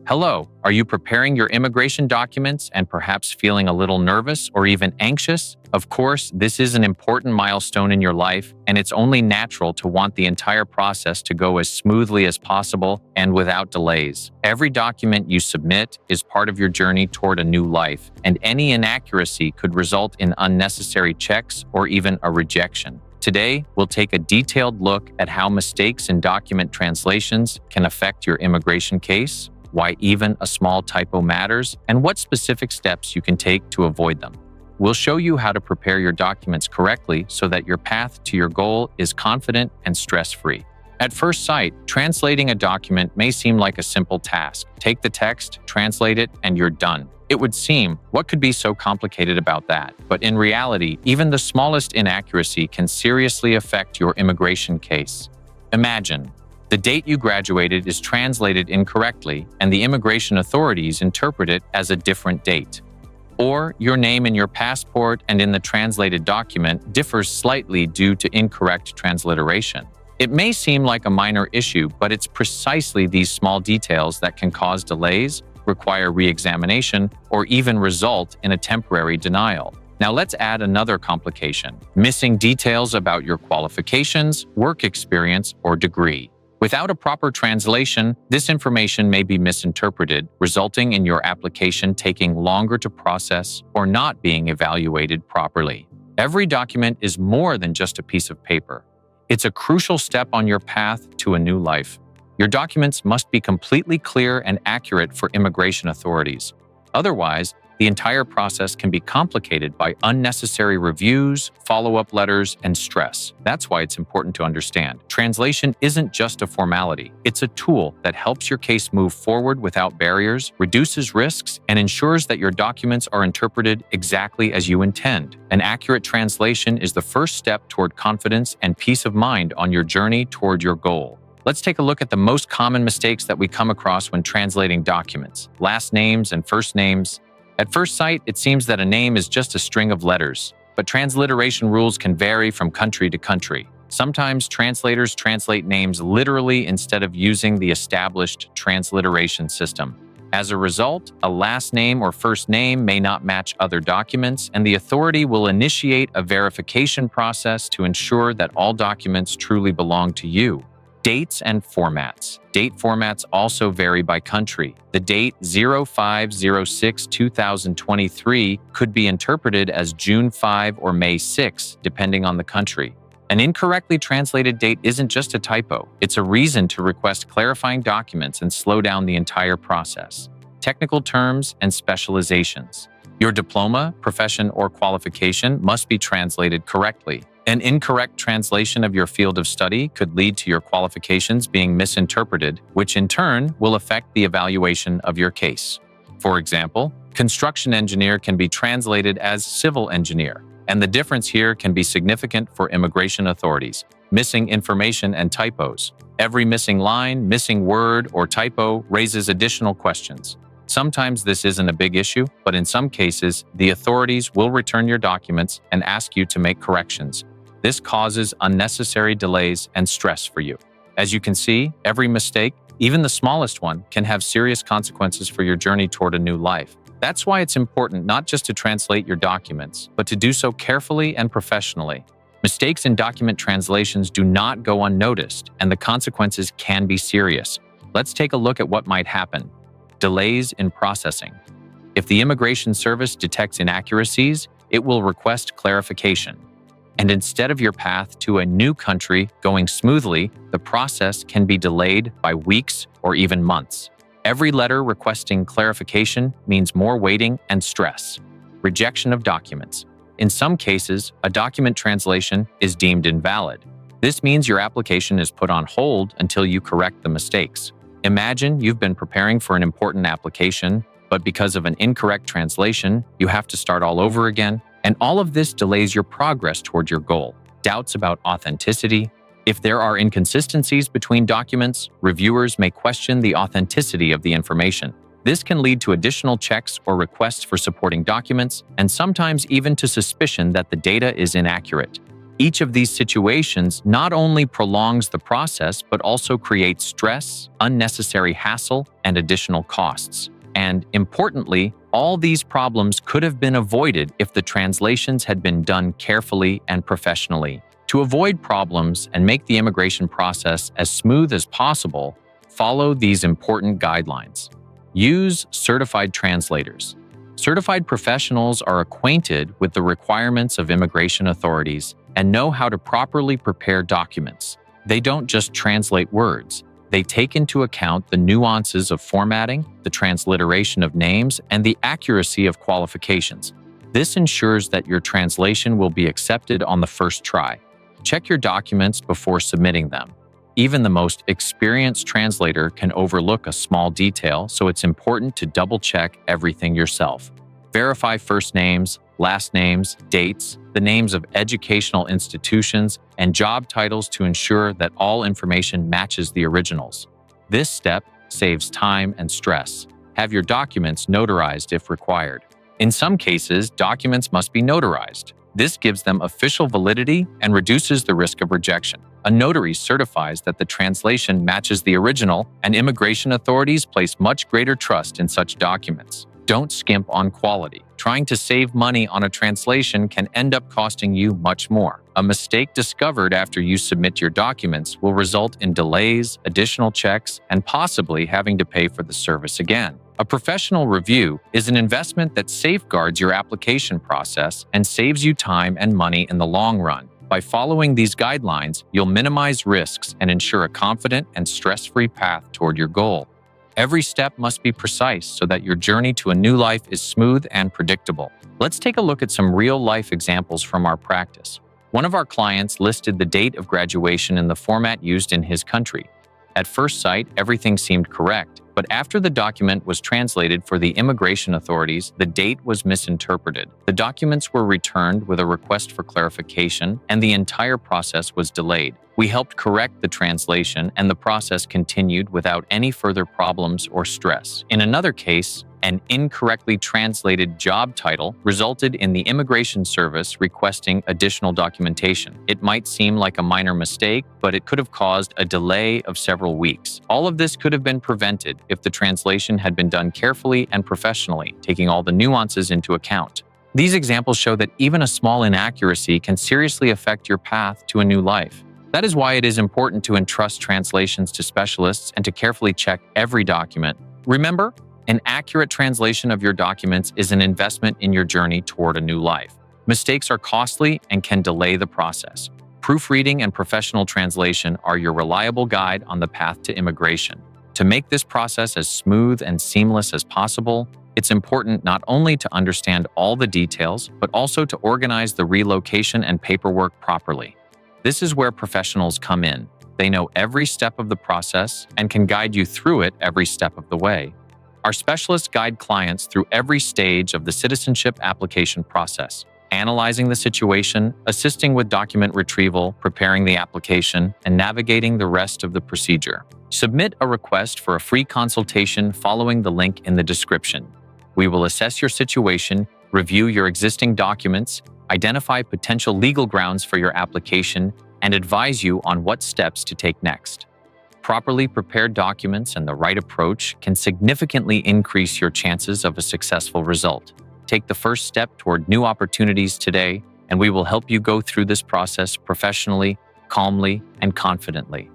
Hello, are you preparing your immigration documents and perhaps feeling a little nervous or even anxious? Of course, this is an important milestone in your life, and it's only natural to want the entire process to go as smoothly as possible and without delays. Every document you submit is part of your journey toward a new life, and any inaccuracy could result in unnecessary checks or even a rejection. Today, we'll take a detailed look at how mistakes in document translations can affect your immigration case, why even a small typo matters, and what specific steps you can take to avoid them. We'll show you how to prepare your documents correctly so that your path to your goal is confident and stress-free. At first sight, translating a document may seem like a simple task. Take the text, translate it, and you're done. It would seem, what could be so complicated about that? But in reality, even the smallest inaccuracy can seriously affect your immigration case. Imagine, the date you graduated is translated incorrectly, and the immigration authorities interpret it as a different date. Or your name in your passport and in the translated document differs slightly due to incorrect transliteration. It may seem like a minor issue, but it's precisely these small details that can cause delays, require re-examination, or even result in a temporary denial. Now let's add another complication: missing details about your qualifications, work experience, or degree. Without a proper translation, this information may be misinterpreted, resulting in your application taking longer to process or not being evaluated properly. Every document is more than just a piece of paper. It's a crucial step on your path to a new life. Your documents must be completely clear and accurate for immigration authorities. Otherwise, the entire process can be complicated by unnecessary reviews, follow-up letters, and stress. That's why it's important to understand. Translation isn't just a formality. It's a tool that helps your case move forward without barriers, reduces risks, and ensures that your documents are interpreted exactly as you intend. An accurate translation is the first step toward confidence and peace of mind on your journey toward your goal. Let's take a look at the most common mistakes that we come across when translating documents: last names and first names. At first sight, it seems that a name is just a string of letters, but transliteration rules can vary from country to country. Sometimes translators translate names literally instead of using the established transliteration system. As a result, a last name or first name may not match other documents, and the authority will initiate a verification process to ensure that all documents truly belong to you. Dates and formats. Date formats also vary by country. The date 05/06/2023 could be interpreted as June 5 or May 6, depending on the country. An incorrectly translated date isn't just a typo. It's a reason to request clarifying documents and slow down the entire process. Technical terms and specializations. Your diploma, profession, or qualification must be translated correctly. An incorrect translation of your field of study could lead to your qualifications being misinterpreted, which in turn will affect the evaluation of your case. For example, construction engineer can be translated as civil engineer, and the difference here can be significant for immigration authorities. Missing information and typos. Every missing line, missing word, or typo raises additional questions. Sometimes this isn't a big issue, but in some cases, the authorities will return your documents and ask you to make corrections. This causes unnecessary delays and stress for you. As you can see, every mistake, even the smallest one, can have serious consequences for your journey toward a new life. That's why it's important not just to translate your documents, but to do so carefully and professionally. Mistakes in document translations do not go unnoticed, and the consequences can be serious. Let's take a look at what might happen. Delays in processing. If the Immigration Service detects inaccuracies, it will request clarification. And instead of your path to a new country going smoothly, the process can be delayed by weeks or even months. Every letter requesting clarification means more waiting and stress. Rejection of documents. In some cases, a document translation is deemed invalid. This means your application is put on hold until you correct the mistakes. Imagine you've been preparing for an important application, but because of an incorrect translation, you have to start all over again. And all of this delays your progress toward your goal. Doubts about authenticity. If there are inconsistencies between documents, reviewers may question the authenticity of the information. This can lead to additional checks or requests for supporting documents, and sometimes even to suspicion that the data is inaccurate. Each of these situations not only prolongs the process, but also creates stress, unnecessary hassle, and additional costs. And importantly, all these problems could have been avoided if the translations had been done carefully and professionally. To avoid problems and make the immigration process as smooth as possible, follow these important guidelines. Use certified translators. Certified professionals are acquainted with the requirements of immigration authorities and know how to properly prepare documents. They don't just translate words. They take into account the nuances of formatting, the transliteration of names, and the accuracy of qualifications. This ensures that your translation will be accepted on the first try. Check your documents before submitting them. Even the most experienced translator can overlook a small detail, so it's important to double-check everything yourself. Verify first names, last names, dates, the names of educational institutions, and job titles to ensure that all information matches the originals. This step saves time and stress. Have your documents notarized if required. In some cases, documents must be notarized. This gives them official validity and reduces the risk of rejection. A notary certifies that the translation matches the original, and immigration authorities place much greater trust in such documents. Don't skimp on quality. Trying to save money on a translation can end up costing you much more. A mistake discovered after you submit your documents will result in delays, additional checks, and possibly having to pay for the service again. A professional review is an investment that safeguards your application process and saves you time and money in the long run. By following these guidelines, you'll minimize risks and ensure a confident and stress-free path toward your goal. Every step must be precise so that your journey to a new life is smooth and predictable. Let's take a look at some real-life examples from our practice. One of our clients listed the date of graduation in the format used in his country. At first sight, everything seemed correct, but after the document was translated for the immigration authorities, the date was misinterpreted. The documents were returned with a request for clarification, and the entire process was delayed. We helped correct the translation, and the process continued without any further problems or stress. In another case, an incorrectly translated job title resulted in the immigration service requesting additional documentation. It might seem like a minor mistake, but it could have caused a delay of several weeks. All of this could have been prevented if the translation had been done carefully and professionally, taking all the nuances into account. These examples show that even a small inaccuracy can seriously affect your path to a new life. That is why it is important to entrust translations to specialists and to carefully check every document. Remember, an accurate translation of your documents is an investment in your journey toward a new life. Mistakes are costly and can delay the process. Proofreading and professional translation are your reliable guide on the path to immigration. To make this process as smooth and seamless as possible, it's important not only to understand all the details, but also to organize the relocation and paperwork properly. This is where professionals come in. They know every step of the process and can guide you through it every step of the way. Our specialists guide clients through every stage of the citizenship application process, analyzing the situation, assisting with document retrieval, preparing the application, and navigating the rest of the procedure. Submit a request for a free consultation following the link in the description. We will assess your situation, review your existing documents, identify potential legal grounds for your application, and advise you on what steps to take next. Properly prepared documents and the right approach can significantly increase your chances of a successful result. Take the first step toward new opportunities today, and we will help you go through this process professionally, calmly, and confidently.